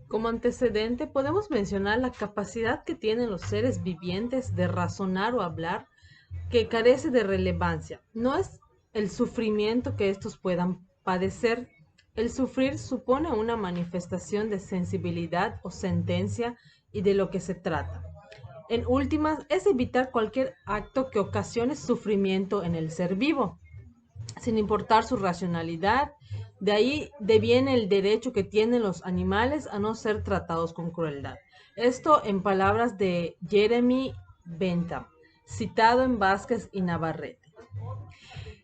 Como antecedente, podemos mencionar la capacidad que tienen los seres vivientes de razonar o hablar, que carece de relevancia. No es el sufrimiento que estos puedan padecer. El sufrir supone una manifestación de sensibilidad o sentencia y de lo que se trata. En últimas, es evitar cualquier acto que ocasione sufrimiento en el ser vivo sin importar su racionalidad. De ahí deviene el derecho que tienen los animales a no ser tratados con crueldad. Esto en palabras de Jeremy Bentham, citado en Vázquez y Navarrete.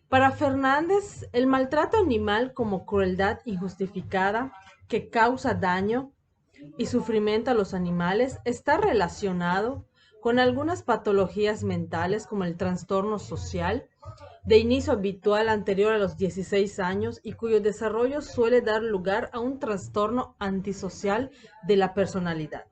Para Fernández, el maltrato animal como crueldad injustificada que causa daño y sufrimiento a los animales está relacionado con algunas patologías mentales como el trastorno social, de inicio habitual anterior a los 16 años y cuyo desarrollo suele dar lugar a un trastorno antisocial de la personalidad.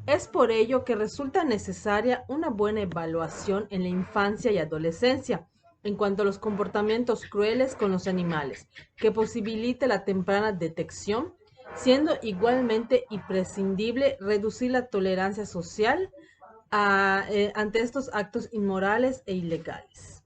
Es por ello que resulta necesaria una buena evaluación en la infancia y adolescencia en cuanto a los comportamientos crueles con los animales, que posibilite la temprana detección, siendo igualmente imprescindible reducir la tolerancia social ante estos actos inmorales e ilegales.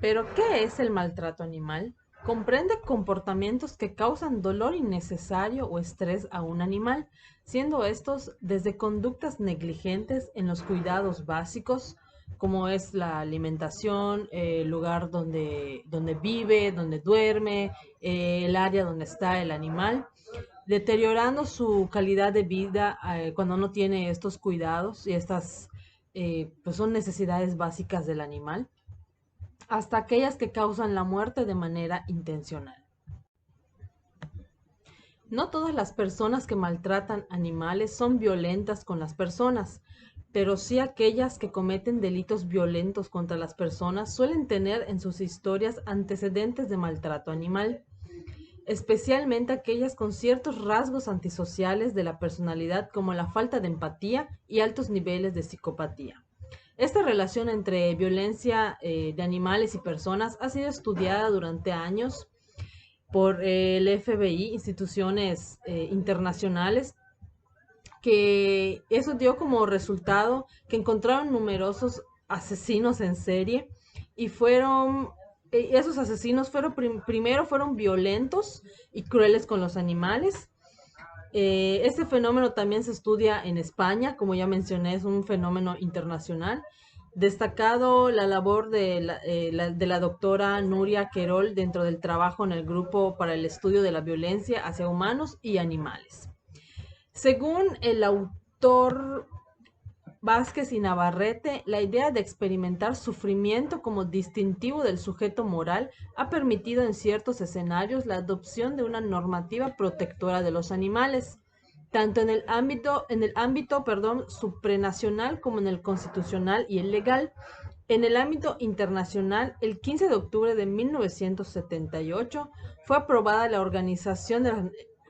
Pero, ¿qué es el maltrato animal? Comprende comportamientos que causan dolor innecesario o estrés a un animal, siendo estos desde conductas negligentes en los cuidados básicos, como es la alimentación, el lugar donde vive, donde duerme, el área donde está el animal, deteriorando su calidad de vida cuando no tiene estos cuidados y estas pues son necesidades básicas del animal hasta aquellas que causan la muerte de manera intencional. No todas las personas que maltratan animales son violentas con las personas, pero sí aquellas que cometen delitos violentos contra las personas suelen tener en sus historias antecedentes de maltrato animal, especialmente aquellas con ciertos rasgos antisociales de la personalidad como la falta de empatía y altos niveles de psicopatía. Esta relación entre violencia de animales y personas ha sido estudiada durante años por el FBI, instituciones internacionales, que eso dio como resultado que encontraron numerosos asesinos en serie y esos asesinos primero fueron violentos y crueles con los animales. Este fenómeno también se estudia en España, como ya mencioné, es un fenómeno internacional. Destacado la labor de la doctora Nuria Querol dentro del trabajo en el Grupo para el Estudio de la Violencia hacia Humanos y Animales. Según el autor Vázquez y Navarrete, la idea de experimentar sufrimiento como distintivo del sujeto moral ha permitido en ciertos escenarios la adopción de una normativa protectora de los animales, tanto en el ámbito, supranacional como en el constitucional y el legal. En el ámbito internacional, el 15 de octubre de 1978 fue aprobada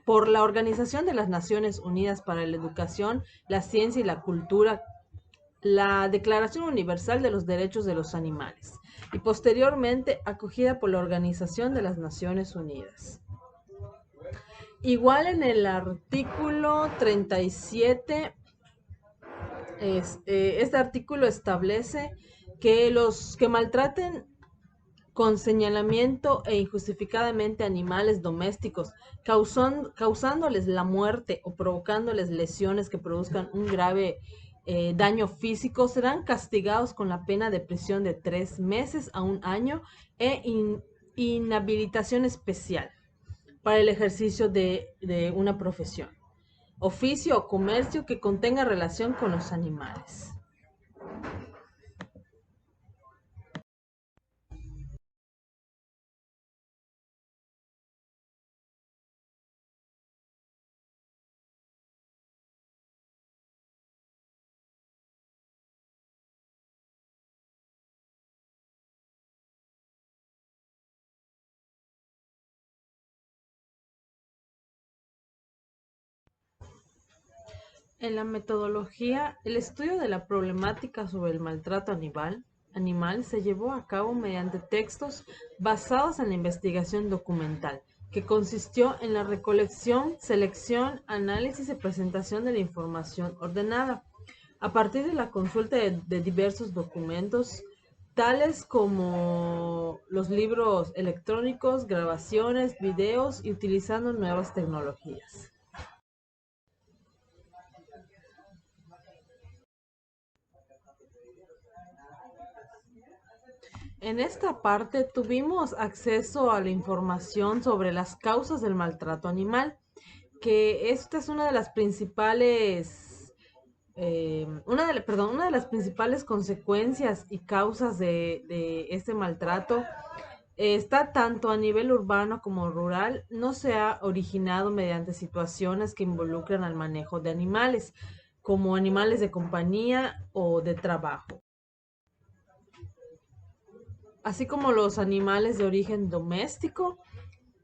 por la Organización de las Naciones Unidas para la Educación, la Ciencia y la Cultura la Declaración Universal de los Derechos de los Animales y posteriormente acogida por la Organización de las Naciones Unidas. Igual en el artículo 37, este artículo establece que los que maltraten con señalamiento e injustificadamente animales domésticos, causándoles la muerte o provocándoles lesiones que produzcan un grave daño físico, serán castigados con la pena de prisión de 3 meses a un año e inhabilitación especial para el ejercicio de una profesión, oficio o comercio que contenga relación con los animales. En la metodología, el estudio de la problemática sobre el maltrato animal se llevó a cabo mediante textos basados en la investigación documental, que consistió en la recolección, selección, análisis y presentación de la información ordenada, a partir de la consulta de diversos documentos, tales como los libros electrónicos, grabaciones, videos y utilizando nuevas tecnologías. En esta parte tuvimos acceso a la información sobre las causas del maltrato animal, que esta es una de las principales, una de las principales consecuencias y causas de este maltrato. Está tanto a nivel urbano como rural, no se ha originado mediante situaciones que involucran al manejo de animales, como animales de compañía o de trabajo, así como los animales de origen doméstico,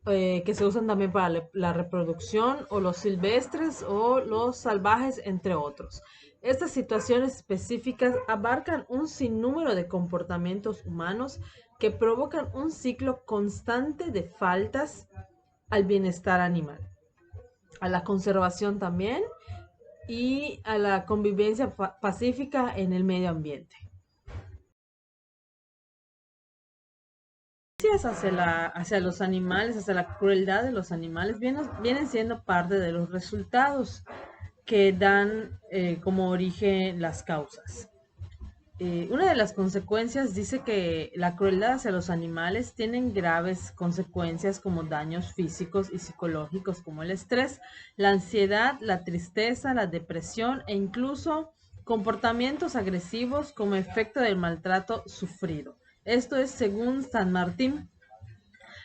que se usan también para la reproducción, o los silvestres o los salvajes, entre otros. Estas situaciones específicas abarcan un sinnúmero de comportamientos humanos que provocan un ciclo constante de faltas al bienestar animal, a la conservación también y a la convivencia pacífica en el medio ambiente. Hacia los animales, hacia la crueldad de los animales, vienen siendo parte de los resultados que dan como origen las causas. Una de las consecuencias dice que la crueldad hacia los animales tienen graves consecuencias como daños físicos y psicológicos como el estrés, la ansiedad, la tristeza, la depresión e incluso comportamientos agresivos como efecto del maltrato sufrido. Esto es según San Martín.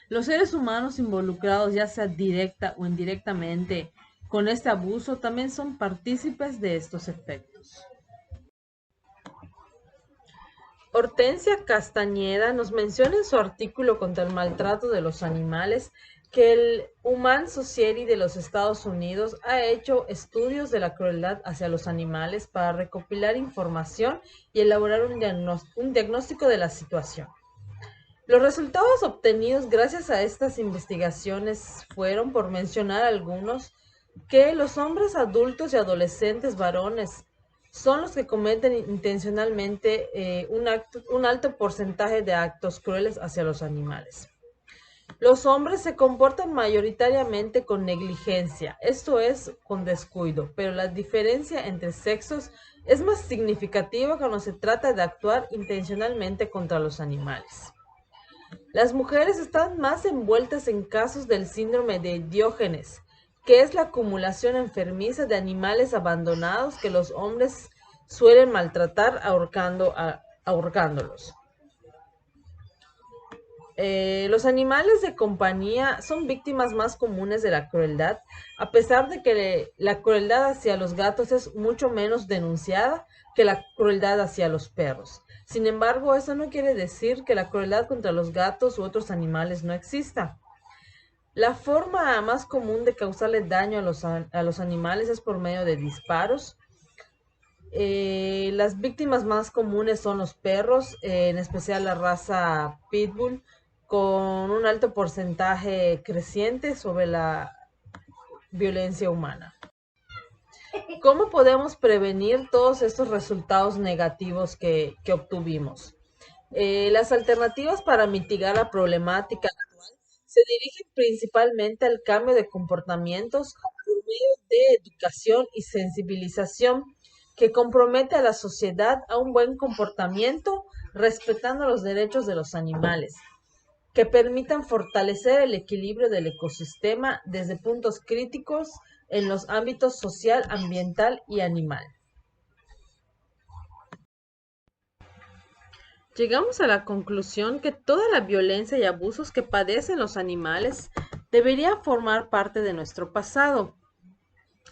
Los seres humanos involucrados, ya sea directa o indirectamente, con este abuso también son partícipes de estos efectos. Hortensia Castañeda nos menciona en su artículo contra el maltrato de los animales que el Humane Society de los Estados Unidos ha hecho estudios de la crueldad hacia los animales para recopilar información y elaborar un diagnóstico de la situación. Los resultados obtenidos gracias a estas investigaciones fueron, por mencionar algunos, que los hombres adultos y adolescentes varones son los que cometen intencionalmente un alto porcentaje de actos crueles hacia los animales. Los hombres se comportan mayoritariamente con negligencia, esto es, con descuido, pero la diferencia entre sexos es más significativa cuando se trata de actuar intencionalmente contra los animales. Las mujeres están más envueltas en casos del síndrome de Diógenes, que es la acumulación enfermiza de animales abandonados que los hombres suelen maltratar ahorcándolos. Los animales de compañía son víctimas más comunes de la crueldad, a pesar de que la crueldad hacia los gatos es mucho menos denunciada que la crueldad hacia los perros. Sin embargo, eso no quiere decir que la crueldad contra los gatos u otros animales no exista. La forma más común de causarle daño a los animales es por medio de disparos. Las víctimas más comunes son los perros, en especial la raza Pitbull, con un alto porcentaje creciente sobre la violencia humana. ¿Cómo podemos prevenir todos estos resultados negativos que obtuvimos? Las alternativas para mitigar la problemática actual se dirigen principalmente al cambio de comportamientos por medio de educación y sensibilización que compromete a la sociedad a un buen comportamiento respetando los derechos de los animales, que permitan fortalecer el equilibrio del ecosistema desde puntos críticos en los ámbitos social, ambiental y animal. Llegamos a la conclusión que toda la violencia y abusos que padecen los animales debería formar parte de nuestro pasado,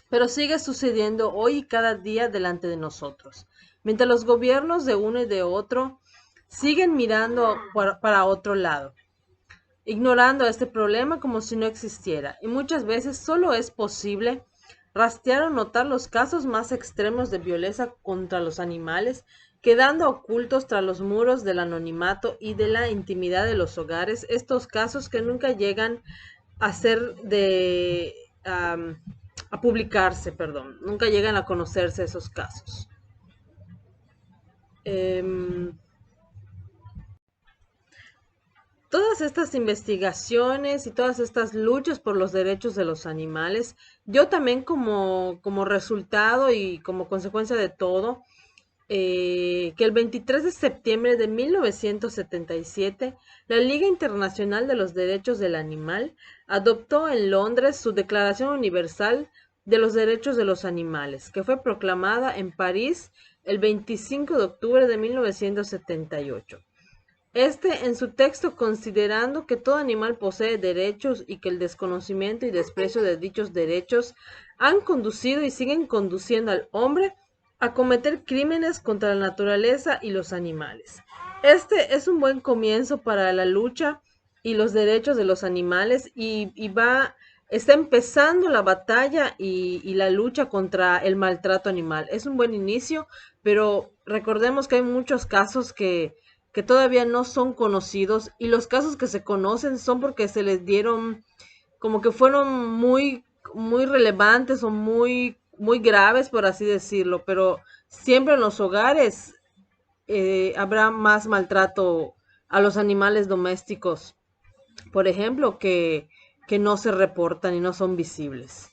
pero sigue sucediendo hoy y cada día delante de nosotros, mientras los gobiernos de uno y de otro siguen mirando para otro lado, ignorando este problema como si no existiera, y muchas veces solo es posible rastrear o notar los casos más extremos de violencia contra los animales, quedando ocultos tras los muros del anonimato y de la intimidad de los hogares, estos casos que nunca llegan hacer de a publicarse, perdón. Nunca llegan a conocerse esos casos. Em, Todas estas investigaciones y todas estas luchas por los derechos de los animales, yo también como resultado y como consecuencia de todo, que el 23 de septiembre de 1977, la Liga Internacional de los Derechos del Animal adoptó en Londres su Declaración Universal de los Derechos de los Animales, que fue proclamada en París el 25 de octubre de 1978. En su texto, considerando que todo animal posee derechos y que el desconocimiento y desprecio de dichos derechos han conducido y siguen conduciendo al hombre a cometer crímenes contra la naturaleza y los animales. Este es un buen comienzo para la lucha y los derechos de los animales está empezando la batalla y la lucha contra el maltrato animal. Es un buen inicio, pero recordemos que hay muchos casos que todavía no son conocidos y los casos que se conocen son porque se les dieron como que fueron muy relevantes o muy graves, por así decirlo, pero siempre en los hogares habrá más maltrato a los animales domésticos, por ejemplo, que no se reportan y no son visibles.